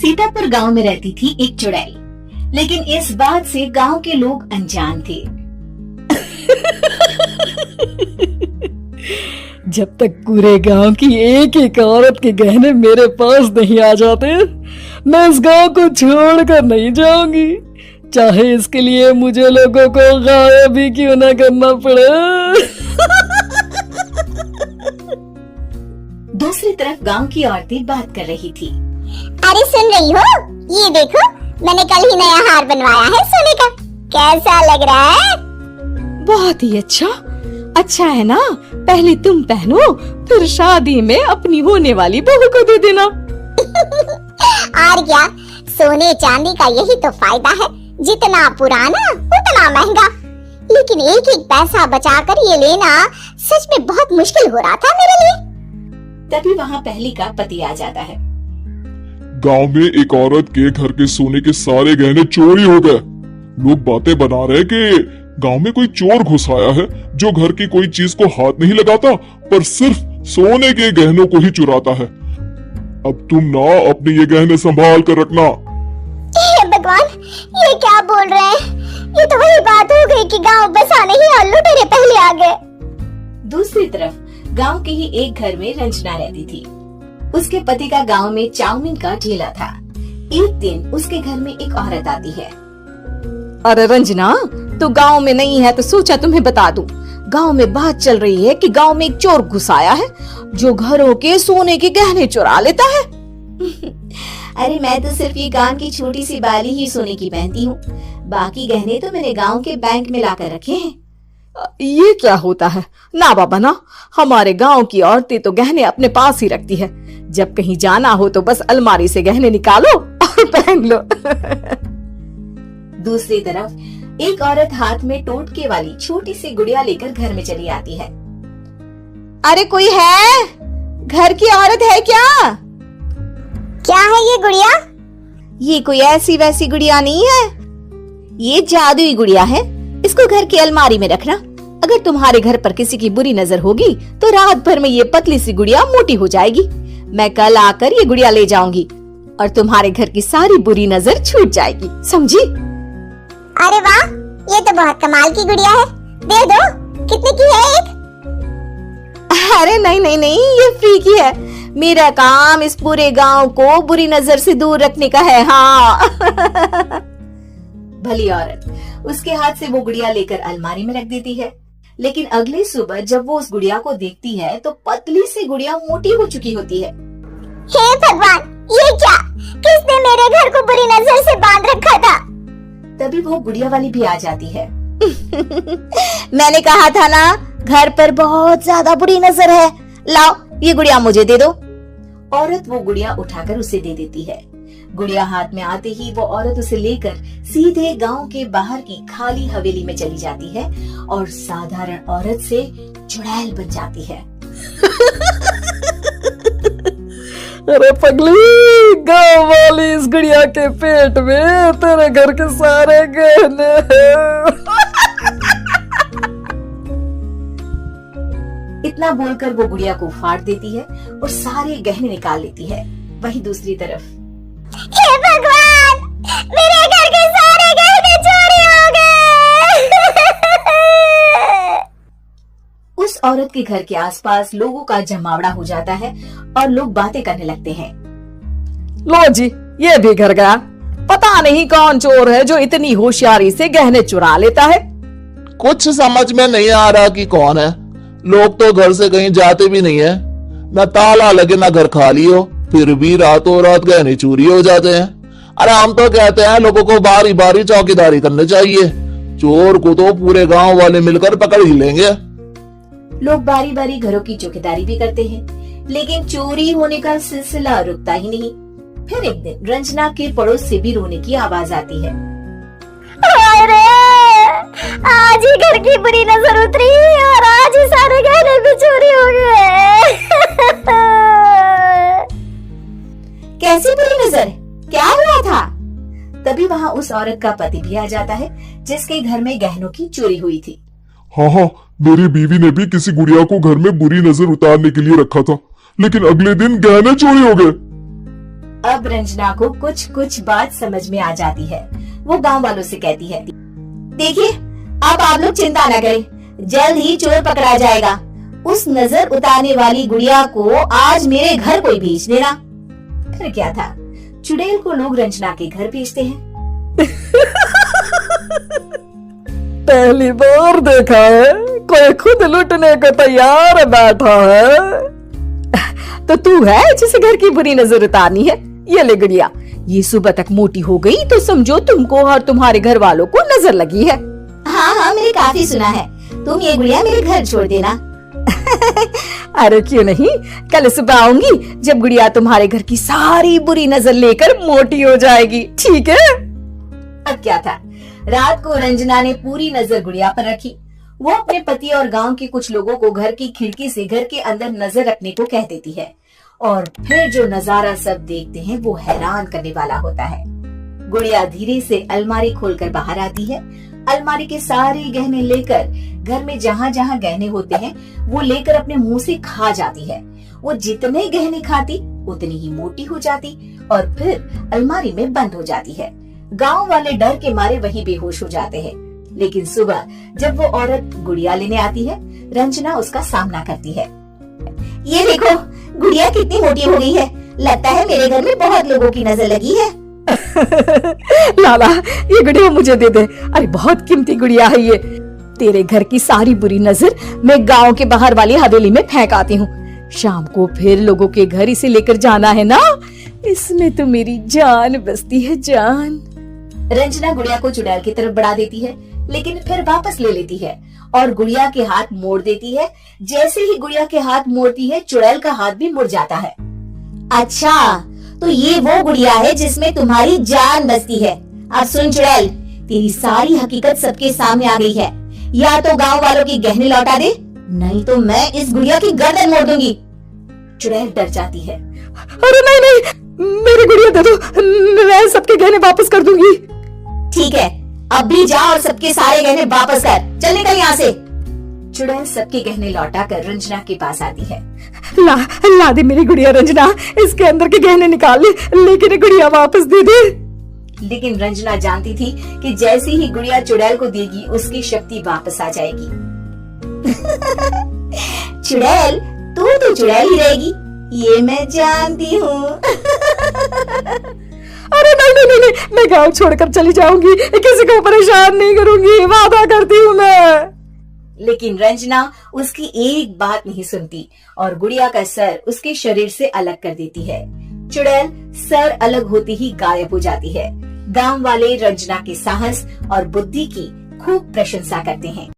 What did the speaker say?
सीतापुर गांव में रहती थी एक चुड़ैल, लेकिन इस बात से गांव के लोग अनजान थे। जब तक पूरे गांव की एक एक औरत के गहने मेरे पास नहीं आ जाते, मैं इस गांव को छोड़कर नहीं जाऊंगी, चाहे इसके लिए मुझे लोगों को गायब ही क्यों ना करना पड़े। दूसरी तरफ गांव की औरतें बात कर रही थी। अरे सुन रही हो, ये देखो मैंने कल ही नया हार बनवाया है सोने का, कैसा लग रहा है? बहुत ही अच्छा। अच्छा है ना, पहले तुम पहनो, फिर शादी में अपनी होने वाली बहू को दे देना। और क्या, सोने चांदी का यही तो फायदा है, जितना पुराना उतना महंगा। लेकिन एक एक पैसा बचाकर ये लेना सच में बहुत मुश्किल हो रहा था मेरे लिए। तभी वहाँ पहली का पति आ जाता है। गांव में एक औरत के घर के सोने के सारे गहने चोरी हो गए। लोग बातें बना रहे कि गांव में कोई चोर घुस आया है जो घर की कोई चीज को हाथ नहीं लगाता, पर सिर्फ सोने के गहनों को ही चुराता है। अब तुम ना अपने ये गहने संभाल कर रखना। हे भगवान, ये क्या बोल रहे हैं? ये तो वही बात हो गई कि गांव बसाने ही और लुटेरे पहले आ गए। दूसरी तरफ गांव के ही एक घर में रंजना रहती थी। उसके पति का गांव में चाउमीन का ठेला था। एक दिन उसके घर में एक औरत आती है। अरे रंजना, तू गांव में नहीं है तो सोचा तुम्हें बता दूं। गांव में बात चल रही है कि गांव में एक चोर घुस आया है जो घरों के सोने के गहने चुरा लेता है। अरे मैं तो सिर्फ ये कान की छोटी सी बाली ही सोने की पहनती हूँ, बाकी गहने तो मैंने गांव के बैंक में लाकर रखे हैं। ये क्या होता है? ना बाबा ना, हमारे गांव की औरतें तो गहने अपने पास ही रखती है। जब कहीं जाना हो तो बस अलमारी से गहने निकालो और पहन लो। दूसरी तरफ एक औरत हाथ में टोटके वाली छोटी सी गुड़िया लेकर घर में चली आती है। अरे कोई है? घर की औरत है क्या? क्या है ये गुड़िया? ये कोई ऐसी वैसी गुड़िया नहीं है, ये जादुई गुड़िया है। इसको घर की अलमारी में रखना। अगर तुम्हारे घर पर किसी की बुरी नजर होगी तो रात भर में ये पतली सी गुड़िया मोटी हो जाएगी। मैं कल आकर ये गुड़िया ले जाऊंगी और तुम्हारे घर की सारी बुरी नजर छूट जाएगी, समझी? अरे वाह, ये तो बहुत कमाल की गुड़िया है। दे दो, कितने की है एक? अरे नहीं नहीं नहीं, ये फ्री की है। मेरा काम इस पूरे गांव को बुरी नजर से दूर रखने का है। हाँ। भली औरत उसके हाथ से वो गुड़िया लेकर अलमारी में रख देती है। लेकिन अगली सुबह जब वो उस गुड़िया को देखती है तो पतली सी गुड़िया मोटी हो चुकी होती है। हे भगवान, ये क्या? किसने मेरे घर को बुरी नजर से बांध रखा था? तभी वो गुड़िया वाली भी आ जाती है। मैंने कहा था ना, घर पर बहुत ज्यादा बुरी नजर है। लाओ, ये गुड़िया मुझे दे दो। औरत वो गुड़िया उठाकर उसे दे देती है। गुड़िया हाथ में आते ही वो औरत उसे लेकर सीधे गांव के बाहर की खाली हवेली में चली जाती है और साधारण औरत से चुड़ैल बन जाती है। अरे पगली, गांव वाली इस गुड़िया के पेट में तेरे घर के सारे गहने हैं। इतना बोलकर वो गुड़िया को फाड़ देती है और सारे गहने निकाल लेती है। वहीं दूसरी तरफ, हे भगवान, मेरे घर के सारे गहने चोरी हो गए। उस औरत के घर के आसपास लोगों का जमावड़ा हो जाता है और लोग बातें करने लगते हैं। लो जी, ये भी घर गया। पता नहीं कौन चोर है जो इतनी होशियारी से गहने चुरा लेता है। कुछ समझ में नहीं आ रहा कि कौन है। लोग तो घर से कहीं जाते भी नहीं है, न ताला लगे न घर खाली हो, फिर भी रातों रात गहने चोरी हो जाते हैं। अरे हम तो कहते हैं लोगों को बारी बारी चौकीदारी करनी चाहिए। चोर को तो पूरे गांव वाले मिलकर पकड़ ही लेंगे। लोग बारी बारी घरों की चौकीदारी भी करते हैं, लेकिन चोरी होने का सिलसिला रुकता ही नहीं। फिर एक दिन रंजना के पड़ोस से भी रोने की आवाज आती है। अरे आज ही घर की बुरी नजर उतरी और आज ही सारे गहने भी चोरी हो गए। कैसी बुरी नजर? क्या हुआ था? तभी वहाँ उस औरत का पति भी आ जाता है जिसके घर में गहनों की चोरी हुई थी। हाँ, मेरी बीवी ने भी किसी गुड़िया को घर में बुरी नजर उतारने के लिए रखा था, लेकिन अगले दिन गहने चोरी हो गए। अब रंजना को कुछ कुछ बात समझ में आ जाती है। वो गांव वालों से कहती है, देखिए अब आप लोग चिंता न करें, जल्द ही चोर पकड़ा जाएगा। उस नजर उतारने वाली गुड़िया को आज मेरे घर कोई भेज देना। फिर क्या था, चुड़ैल को लोग रंजना के घर भेजते हैं। पहली बार देखा है कोई खुद लुटने को तैयार बैठा है। तो तू है जिसे घर की बुरी नजर उतारनी है? ये ले गुड़िया, ये सुबह तक मोटी हो गई तो समझो तुमको और तुम्हारे घर वालों को नजर लगी है। हाँ, मैंने काफी सुना है। तुम ये गुड़िया मेरे घर छोड़ देना। अरे क्यों नहीं, कल सुबह आऊंगी जब गुड़िया तुम्हारे घर की सारी बुरी नजर लेकर मोटी हो जाएगी, ठीक है? अब क्या था, रात को रंजना ने पूरी नजर गुड़िया पर रखी। वो अपने पति और गांव के कुछ लोगों को घर की खिड़की से घर के अंदर नजर रखने को कह देती है, और फिर जो नजारा सब देखते हैं वो हैरान करने वाला होता है। गुड़िया धीरे से अलमारी खोलकर बाहर आती है। अलमारी के सारे गहने लेकर घर में जहाँ जहाँ गहने होते हैं वो लेकर अपने मुंह से खा जाती है। वो जितने गहने खाती उतनी ही मोटी हो जाती और फिर अलमारी में बंद हो जाती है। गांव वाले डर के मारे वहीं बेहोश हो जाते हैं। लेकिन सुबह जब वो औरत गुड़िया लेने आती है, रंजना उसका सामना करती है। ये देखो गुड़िया कितनी मोटी हो गई है, लगता है मेरे घर में बहुत लोगों की नजर लगी है। लाला ये गुड़िया मुझे दे दे, अरे बहुत कीमती गुड़िया है ये। तेरे घर की सारी बुरी नजर मैं गांव के बाहर वाली हवेली में फेंक आती हूँ। शाम को फिर लोगों के घर इसे लेकर जाना है ना, इसमें तो मेरी जान बसती है, जान। रंजना गुड़िया को चुड़ैल की तरफ बढ़ा देती है, लेकिन फिर वापस ले लेती है और गुड़िया के हाथ मोड़ देती है। जैसे ही गुड़िया के हाथ मोड़ती है, चुड़ैल का हाथ भी मुड़ जाता है। अच्छा, तो ये वो गुड़िया है जिसमें तुम्हारी जान बसती है। अब सुन चुड़ैल, तेरी सारी हकीकत सबके सामने आ गई है। या तो गांव वालों के गहने लौटा दे, नहीं तो मैं इस गुड़िया की गर्दन मोड़ दूंगी। चुड़ैल डर जाती है। अरे नहीं नहीं, मेरी गुड़िया दे दो, मैं सबके गहने वापस कर दूंगी। ठीक है, अब भी जा और सबके सारे गहने वापस कर, चल निकल यहाँ से। चुड़ैल सबके गहने लौटा कर रंजना के पास आती है। ला दे मेरी गुड़िया रंजना, इसके अंदर के गहने निकाल ले, लेकिन गुड़िया वापस दे दे। लेकिन रंजना जानती थी कि जैसे ही गुड़िया चुड़ैल को देगी उसकी शक्ति वापस आ जाएगी। चुड़ैल, तू तो चुड़ैल ही रहेगी, ये मैं जानती हूँ। अरे नहीं नहीं नहीं, मैं गांव छोड़कर चली जाऊंगी, किसी को परेशान नहीं करूंगी, वादा करती हूँ मैं। लेकिन रंजना उसकी एक बात नहीं सुनती और गुड़िया का सर उसके शरीर से अलग कर देती है। चुड़ैल सर अलग होते ही गायब हो जाती है। गांव वाले रंजना के साहस और बुद्धि की खूब प्रशंसा करते हैं।